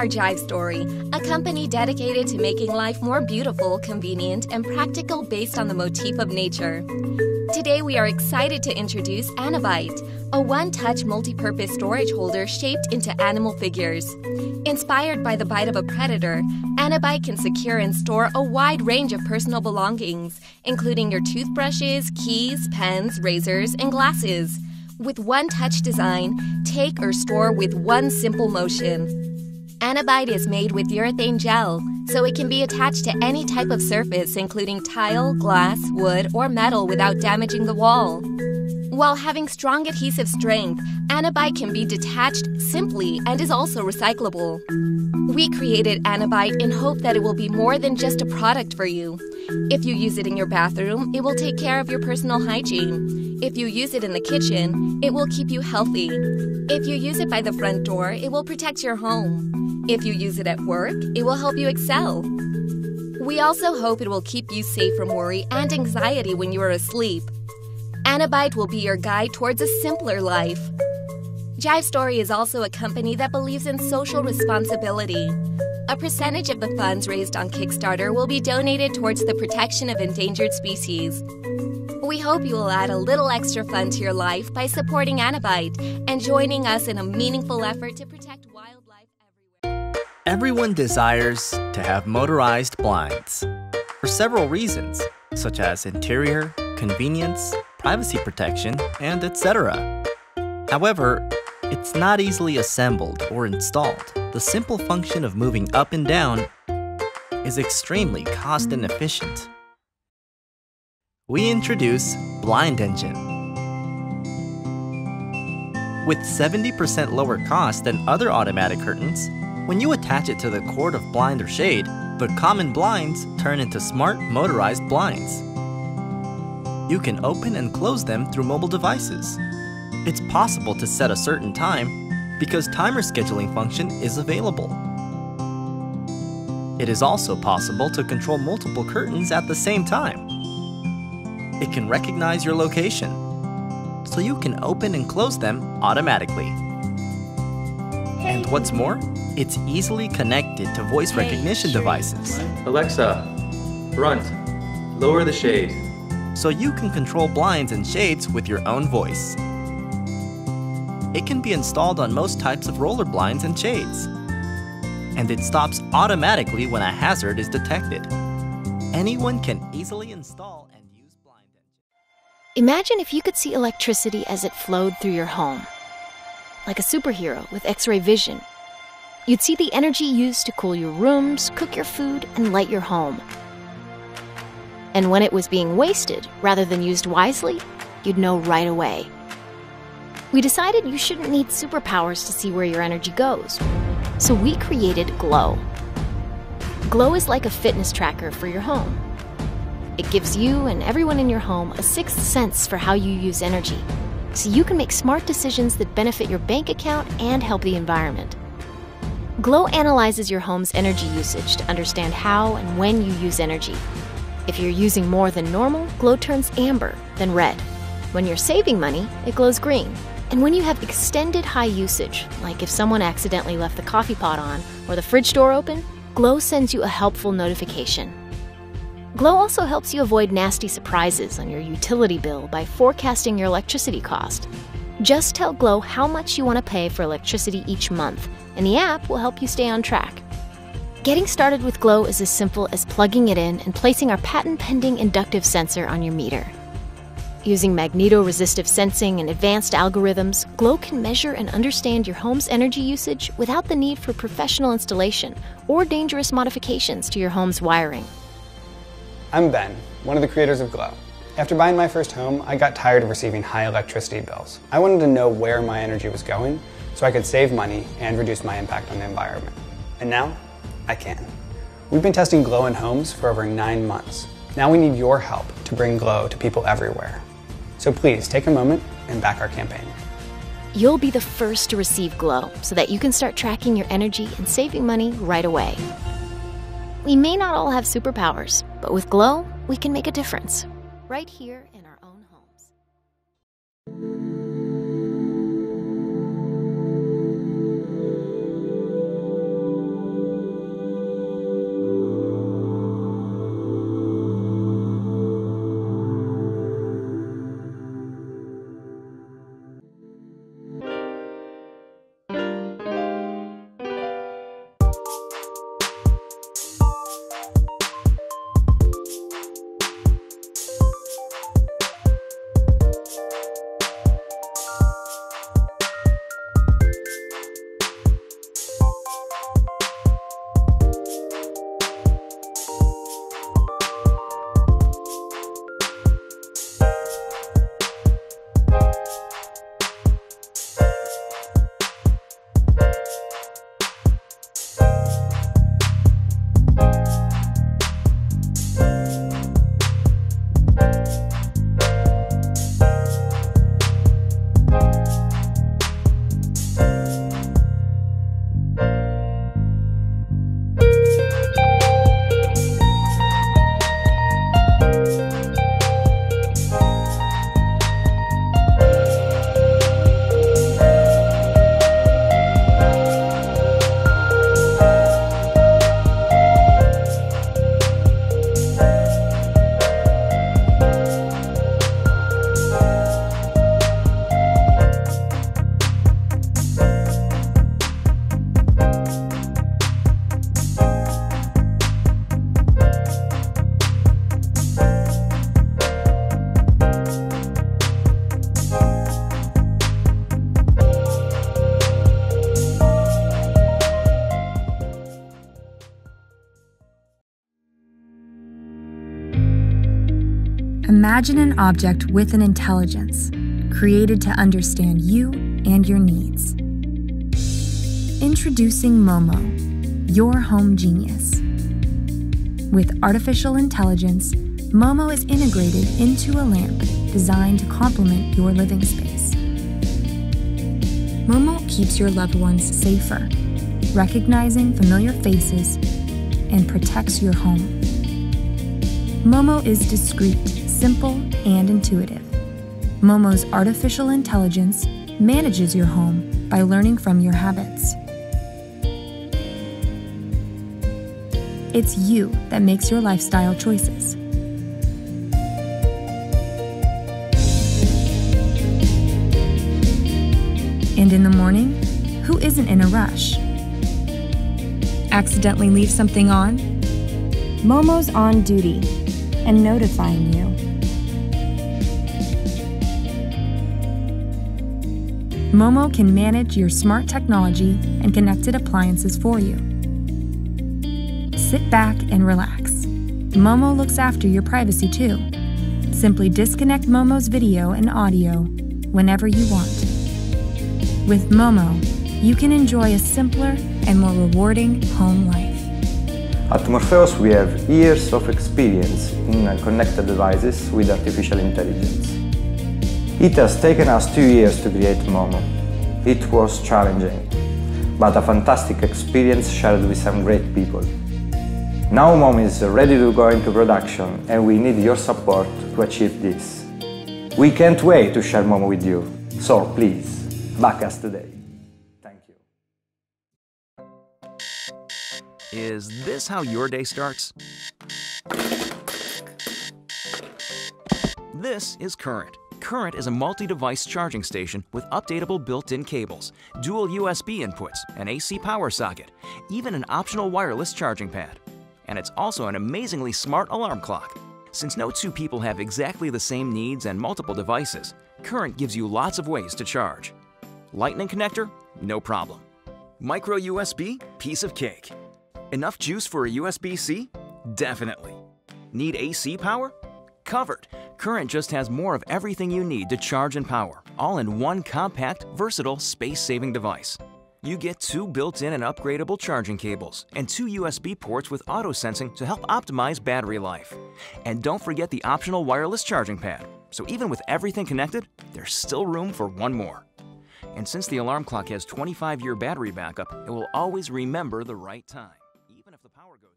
are Jive Story, a company dedicated to making life more beautiful, convenient, and practical based on the motif of nature. Today we are excited to introduce AniBite, a one-touch multi-purpose storage holder shaped into animal figures. Inspired by the bite of a predator, AniBite can secure and store a wide range of personal belongings, including your toothbrushes, keys, pens, razors, and glasses. With one-touch design, take or store with one simple motion. AniBite is made with urethane gel, so it can be attached to any type of surface, including tile, glass, wood, or metal without damaging the wall. While having strong adhesive strength, AniBite can be detached simply and is also recyclable. We created AniBite in hope that it will be more than just a product for you. If you use it in your bathroom, it will take care of your personal hygiene. If you use it in the kitchen, it will keep you healthy. If you use it by the front door, it will protect your home. If you use it at work, it will help you excel. We also hope it will keep you safe from worry and anxiety when you are asleep. AniBite will be your guide towards a simpler life. Jive Story is also a company that believes in social responsibility. A percentage of the funds raised on Kickstarter will be donated towards the protection of endangered species. We hope you will add a little extra fun to your life by supporting AniBite and joining us in a meaningful effort to protect wildlife everywhere. Everyone desires to have motorized blinds for several reasons, such as interior, convenience, privacy protection, and etc. However, it's not easily assembled or installed. The simple function of moving up and down is extremely cost inefficient. We introduce Blind Engine. With 70% lower cost than other automatic curtains, when you attach it to the cord of blind or shade, the common blinds turn into smart motorized blinds. You can open and close them through mobile devices. It's possible to set a certain time because timer scheduling function is available. It is also possible to control multiple curtains at the same time. It can recognize your location, so you can open and close them automatically. And what's more, it's easily connected to voice recognition devices. Alexa, Kurrent, lower the shade. So you can control blinds and shades with your own voice. It can be installed on most types of roller blinds and shades. And it stops automatically when a hazard is detected. Anyone can easily install and use Blind Engine. Imagine if you could see electricity as it flowed through your home. Like a superhero with X-ray vision. You'd see the energy used to cool your rooms, cook your food, and light your home. And when it was being wasted, rather than used wisely, you'd know right away. We decided you shouldn't need superpowers to see where your energy goes. So we created Glow. Glow is like a fitness tracker for your home. It gives you and everyone in your home a sixth sense for how you use energy, so you can make smart decisions that benefit your bank account and help the environment. Glow analyzes your home's energy usage to understand how and when you use energy. If you're using more than normal, Glow turns amber, then red. When you're saving money, it glows green. And when you have extended high usage, like if someone accidentally left the coffee pot on or the fridge door open, Glow sends you a helpful notification. Glow also helps you avoid nasty surprises on your utility bill by forecasting your electricity cost. Just tell Glow how much you want to pay for electricity each month, and the app will help you stay on track. Getting started with Glow is as simple as plugging it in and placing our patent-pending inductive sensor on your meter. Using magneto-resistive sensing and advanced algorithms, Glow can measure and understand your home's energy usage without the need for professional installation or dangerous modifications to your home's wiring. I'm Ben, one of the creators of Glow. After buying my first home, I got tired of receiving high electricity bills. I wanted to know where my energy was going so I could save money and reduce my impact on the environment. And now, I can. We've been testing Glow in homes for over 9 months. Now we need your help to bring Glow to people everywhere. So please take a moment and back our campaign. You'll be the first to receive Glow so that you can start tracking your energy and saving money right away. We may not all have superpowers, but with Glow, we can make a difference right here in our own homes. Imagine an object with an intelligence, created to understand you and your needs. Introducing Momo, your home genius. With artificial intelligence, Momo is integrated into a lamp designed to complement your living space. Momo keeps your loved ones safer, recognizing familiar faces, and protects your home. Momo is discreet, simple, and intuitive. Momo's artificial intelligence manages your home by learning from your habits. It's you that makes your lifestyle choices. And in the morning, who isn't in a rush? Accidentally leave something on? Momo's on duty and notifying you. Momo can manage your smart technology and connected appliances for you. Sit back and relax. Momo looks after your privacy too. Simply disconnect Momo's video and audio whenever you want. With Momo, you can enjoy a simpler and more rewarding home life. At Morpheus, we have years of experience in connected devices with artificial intelligence. It has taken us 2 years to create Momo. It was challenging, but a fantastic experience shared with some great people. Now Momo is ready to go into production, and we need your support to achieve this. We can't wait to share Momo with you, so please, back us today. Thank you. Is this how your day starts? This is Kurrent. Kurrent is a multi-device charging station with updatable built-in cables, dual USB inputs, an AC power socket, even an optional wireless charging pad. And it's also an amazingly smart alarm clock. Since no two people have exactly the same needs and multiple devices, Kurrent gives you lots of ways to charge. Lightning connector? No problem. Micro USB? Piece of cake. Enough juice for a USB-C? Definitely. Need AC power? Covered. Kurrent just has more of everything you need to charge and power, all in one compact, versatile, space-saving device. You get 2 built-in and upgradable charging cables and 2 USB ports with auto-sensing to help optimize battery life. And don't forget the optional wireless charging pad. So even with everything connected, there's still room for one more. And since the alarm clock has 25-year battery backup, it will always remember the right time, even if the power goes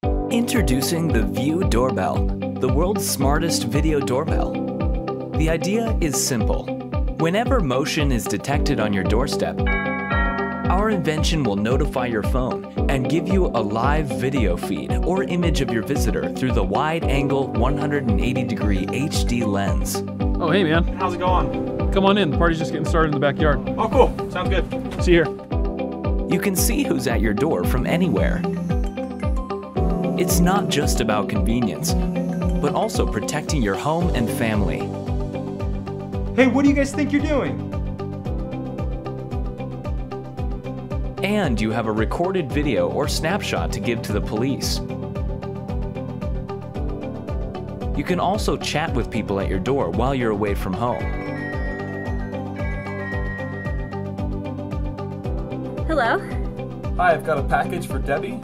out. Introducing the VEIU doorbell, the world's smartest video doorbell. The idea is simple. Whenever motion is detected on your doorstep, our invention will notify your phone and give you a live video feed or image of your visitor through the wide-angle 180-degree HD lens. Oh, hey, man. How's it going? Come on in. The party's just getting started in the backyard. Oh, cool. Sounds good. See you here. You can see who's at your door from anywhere. It's not just about convenience, but also protecting your home and family. Hey, what do you guys think you're doing? And you have a recorded video or snapshot to give to the police. You can also chat with people at your door while you're away from home. Hello? Hi, I've got a package for Debbie.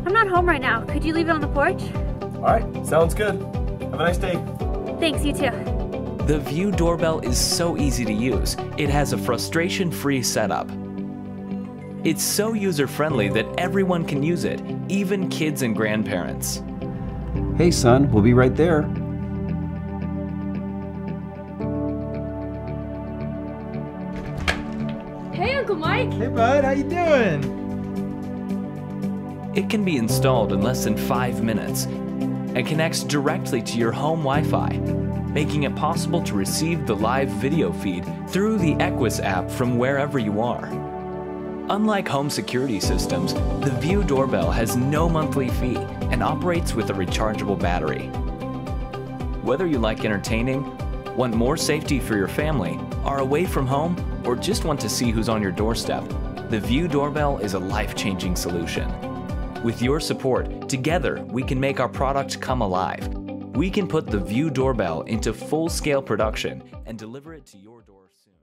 I'm not home right now. Could you leave it on the porch? All right, sounds good. Have a nice day. Thanks, you too. The VEIU doorbell is so easy to use. It has a frustration-free setup. It's so user-friendly that everyone can use it, even kids and grandparents. Hey son, we'll be right there. Hey Uncle Mike! Hey bud, how you doing? It can be installed in less than 5 minutes and connects directly to your home Wi-Fi, making it possible to receive the live video feed through the Equus app from wherever you are. Unlike home security systems, the VEIU doorbell has no monthly fee and operates with a rechargeable battery. Whether you like entertaining, want more safety for your family, are away from home, or just want to see who's on your doorstep, the VEIU doorbell is a life-changing solution. With your support, together we can make our product come alive. we can put the VEIU doorbell into full-scale production and deliver it to your door soon.